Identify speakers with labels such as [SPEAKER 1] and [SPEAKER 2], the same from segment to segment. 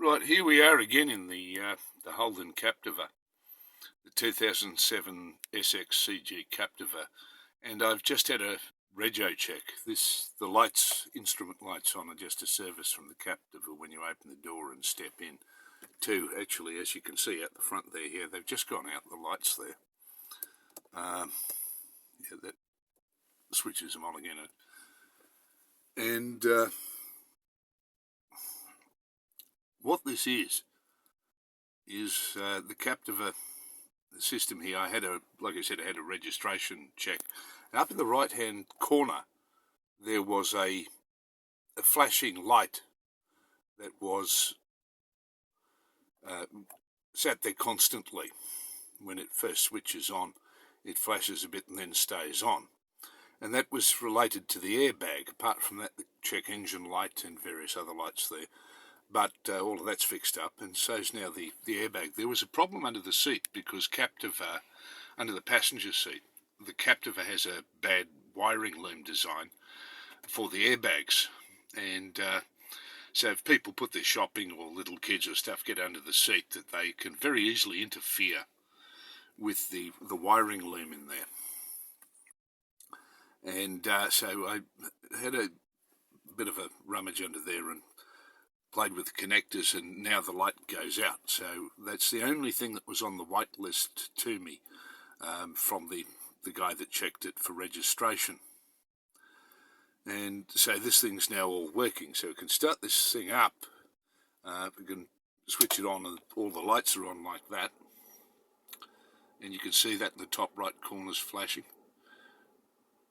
[SPEAKER 1] Right, here we are again in the Holden Captiva, the 2007 SX CG Captiva, and I've just had a rego check. The lights, instrument lights on, are just a service from the Captiva when you open the door and step in. Two, actually, as you can see out the front there, here they've just gone out, the lights there. Yeah, that switches them on again, and what this is the Captiva system here. Like I said, I had a registration check. And up in the right hand corner there was a flashing light that was sat there constantly. When it first switches on, it flashes a bit and then stays on. And that was related to the airbag. Apart from that, the check engine light and various other lights there. But all of that's fixed up, and so's now the airbag. There was a problem under the seat because Captiva, under the passenger seat, the Captiva has a bad wiring loom design for the airbags. And so if people put their shopping or little kids or stuff get under the seat, that they can very easily interfere with the wiring loom in there. And so I had a bit of a rummage under there and played with the connectors, and now the light goes out. So that's the only thing that was on the white list to me from the guy that checked it for registration. And so this thing's now all working, so we can start this thing up. We can switch it on and all the lights are on like that, and you can see that in the top right corner's flashing.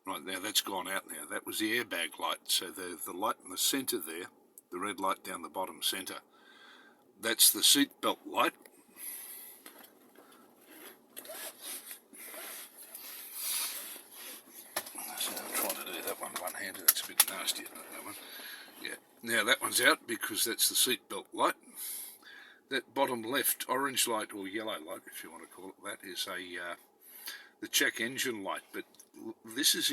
[SPEAKER 1] Right, now that's gone out now. That was the airbag light. So the light in the centre there, the red light down the bottom centre, that's the seat belt light. So I'm trying to do that one-handed. That's a bit nasty, isn't it, that one? Yeah. Now that one's out because that's the seat belt light. That bottom left orange light, or yellow light, if you want to call it that, is the check engine light. But this is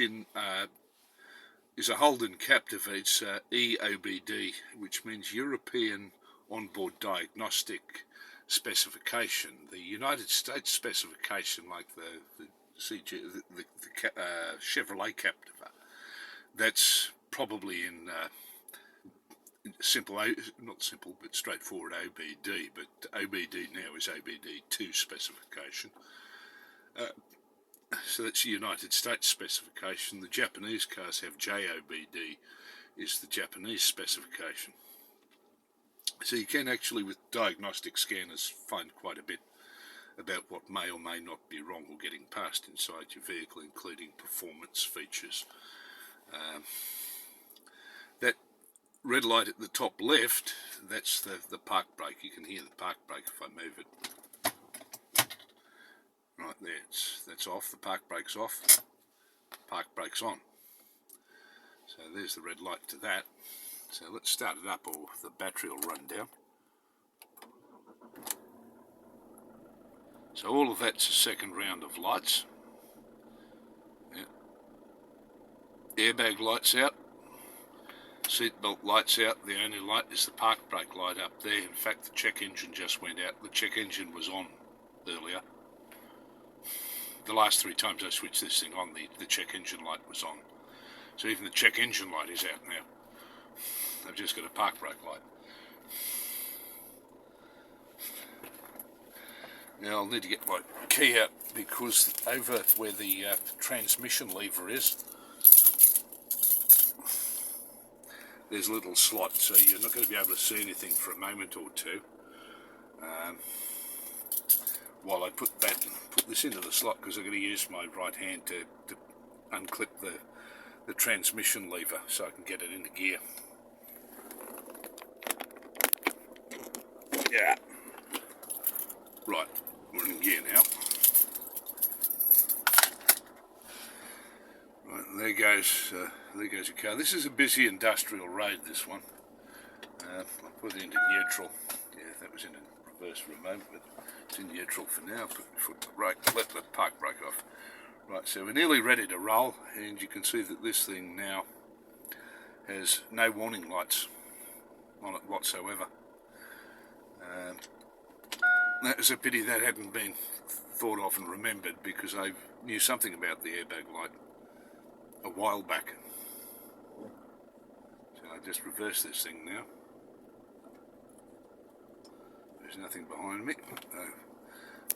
[SPEAKER 1] a Holden Captiva. It's EOBD, which means European Onboard Diagnostic Specification. The United States specification, like the CG, the Chevrolet Captiva, that's probably in not simple, but straightforward OBD. But OBD now is OBD2 specification. So that's the United States specification. The Japanese cars have JOBD, is the Japanese specification. So you can actually, with diagnostic scanners, find quite a bit about what may or may not be wrong or getting past inside your vehicle, including performance features. That red light at the top left, that's the park brake. You can hear the park brake if I move it. Right there, that's off, the park brake's off, park brake's on. So there's the red light to that. So let's start it up, or the battery will run down. So all of that's a second round of lights. Yeah. Airbag lights out, seatbelt lights out. The only light is the park brake light up there. In fact, the check engine just went out. The check engine was on earlier. The last 3 times I switched this thing on, the check engine light was on. So even the check engine light is out now. I've just got a park brake light. Now I'll need to get my key out, because over where the transmission lever is, there's a little slot, so you're not going to be able to see anything for a moment or two. While I put this into the slot, because I'm going to use my right hand to unclip the transmission lever so I can get it into gear. Yeah. Right, we're in gear now. Right, and there goes your car. This is a busy industrial road, this one. I'll put it into neutral. Yeah, that was in reverse for a moment, but it's in neutral for now. Put my foot to the brake, let the park brake off. Right, so we're nearly ready to roll, and you can see that this thing now has no warning lights on it whatsoever. That was a pity that hadn't been thought of and remembered, because I knew something about the airbag light a while back. So I just reverse this thing now. There's nothing behind me.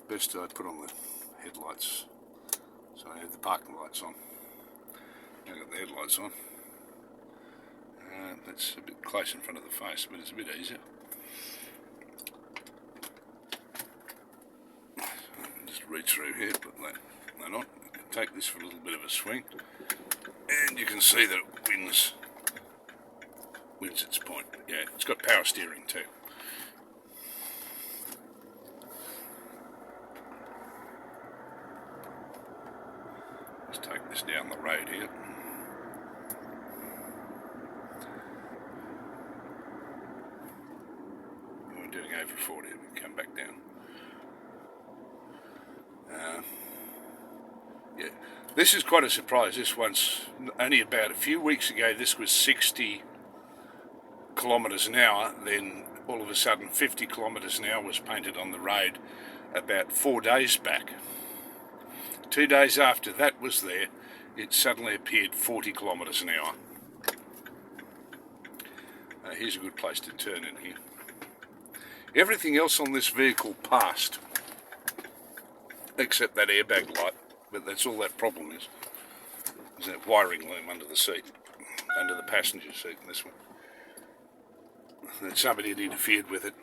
[SPEAKER 1] Best I put on the headlights, so I have the parking lights on. I've got the headlights on. That's a bit close in front of the face, but it's a bit easier. Just reach through here, put that on. Take this for a little bit of a swing, and you can see that it wins its point. Yeah, it's got power steering too. Let's take this down the road here. We're doing over 40, we come back down. Yeah, this is quite a surprise. This one's only about a few weeks ago, this was 60 kilometres an hour, then all of a sudden 50 kilometres an hour was painted on the road about 4 days back. 2 days after that was there, it suddenly appeared 40 kilometres an hour. Here's a good place to turn in here. Everything else on this vehicle passed, except that airbag light, but that's all that problem is. There's that wiring loom under the seat, under the passenger seat in this one. And somebody had interfered with it.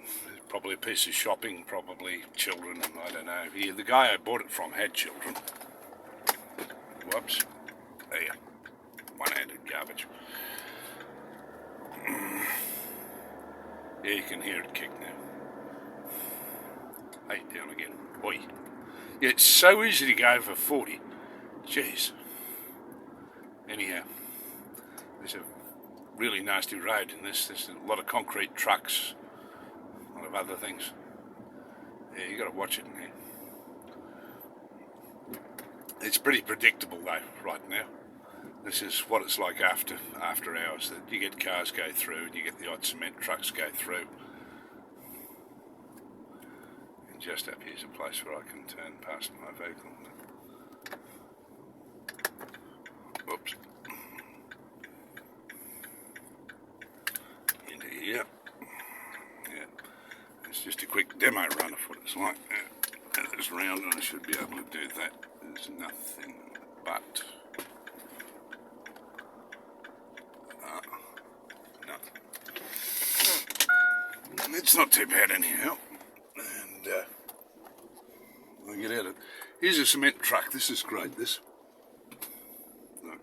[SPEAKER 1] Probably a piece of shopping, probably children, I don't know. Yeah, the guy I bought it from had children. Whoops. There. One-handed garbage. Yeah, you can hear it kick now. Hey, down again. Oi. Yeah, it's so easy to go over 40. Jeez. Anyhow, there's a really nasty road in this. There's a lot of concrete trucks, a lot of other things. Yeah, you got to watch it in here. It's pretty predictable though, right now. This is what it's like after hours. That you get cars go through, and you get the odd cement trucks go through. And just up here's a place where I can turn past my vehicle. Whoops. Into here. Yeah. It's just a quick demo run of what it's like. Yeah. It's round, and I should be able to do that. There's nothing but no. It's not too bad anyhow. And I'll get out of it. Here's a cement truck. This is great, this. Look.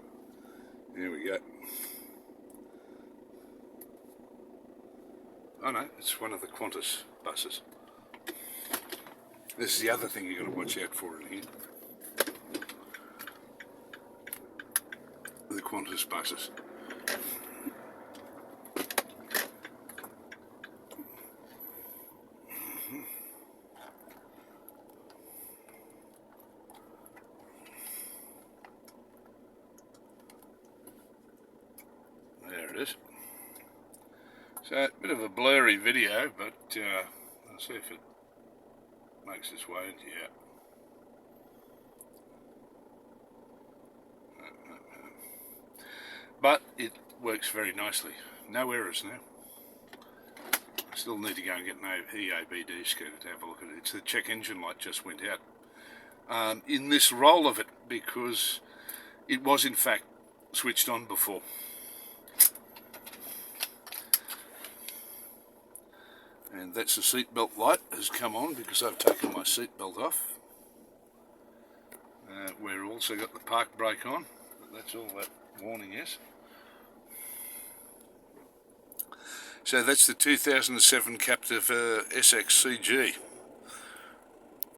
[SPEAKER 1] There we go. Oh no, it's one of the Qantas buses. This is the other thing you've got to watch out for in here. The Qantas buses. There it is. So, a bit of a blurry video, but I'll see if it makes its way into here. But it works very nicely. No errors now. I still need to go and get an EABD scanner to have a look at it. It's the check engine light just went out. In this roll of it, because it was in fact switched on before. And that's the seatbelt light has come on because I've taken my seatbelt off. We've also got the park brake on, but that's all that warning is. So that's the 2007 Captiva SX CG.